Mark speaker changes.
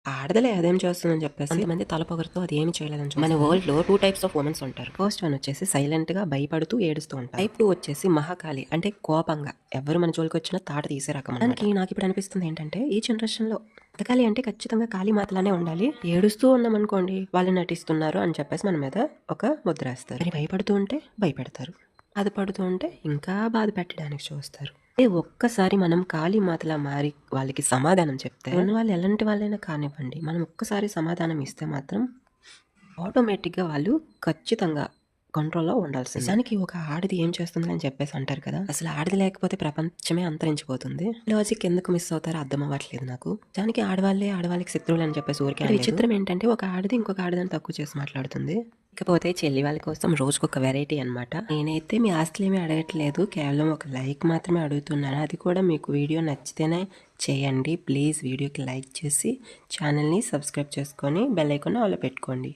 Speaker 1: ఆడదలే అదేం చేస్తుందని చెప్పేసి కొంతమంది తల పొగరుతో అది ఏమి చేయలేదని చూస్తారు. మన వరల్డ్ లో 2 టైప్స్ ఆఫ్ ఉమెన్స్ ఉంటారు. ఫస్ట్ వన్ వచ్చేసి సైలెంట్ గా భయపడుతూ ఏడుస్తూ ఉంటారు. టైప్ 2 వచ్చేసి మహాకాళి, అంటే కోపంగా ఎవరు మన జోలికి వచ్చినా తాట తీసే రకం. దానికి నాకు ఇప్పుడు అనిపిస్తుంది ఏంటంటే, ఈ జనరేషన్ లో మహాకాళి అంటే ఖచ్చితంగా కాళీమాతలానే ఉండాలి. ఏడుస్తూ ఉన్నాం అనుకోండి, వాళ్ళు నటిస్తున్నారు అని చెప్పేసి మన మీద ఒక ముద్ర వేస్తారు. కానీ భయపడుతూ ఉంటే భయపెడతారు, బాధపడుతూ ఉంటే ఇంకా బాధ పెట్టడానికి చూస్తారు. ఒక్కసారి మనం కాళీమాతలా మారి వాళ్ళకి సమాధానం చెప్తే, ఉన్న వాళ్ళు ఎలాంటి వాళ్ళైనా కానివ్వండి, మనం ఒక్కసారి సమాధానం ఇస్తే మాత్రం ఆటోమేటిక్గా వాళ్ళు ఖచ్చితంగా కంట్రోల్లో ఉండాల్సింది. నిజానికి ఒక ఆడది ఏం చేస్తుంది అని చెప్పేసి అంటారు కదా, అసలు ఆడది లేకపోతే ప్రపంచమే అంతరించిపోతుంది. లాజిక్ ఎందుకు మిస్ అవుతారో అర్థం అవ్వట్లేదు నాకు. నిజానికి ఆడవాళ్ళే ఆడవాళ్ళకి శత్రువులు అని చెప్పేసి ఊరికే విచిత్రం ఏంటంటే, ఒక ఆడది ఇంకొక ఆడదాన్ని తక్కువ చేసి మాట్లాడుతుంది. ఇకపోతే చెల్లి వాళ్ళ కోసం రోజుకొక వెరైటీ అనమాట. నేనైతే మీ ఆస్తులు ఏమీ అడగట్లేదు, కేవలం ఒక లైక్ మాత్రమే అడుగుతున్నాను. అది కూడా మీకు వీడియో నచ్చితేనే చేయండి. ప్లీజ్ వీడియోకి లైక్ చేసి ఛానల్ని సబ్స్క్రైబ్ చేసుకొని బెల్ ఐకాన్ ఆన్లో పెట్టుకోండి.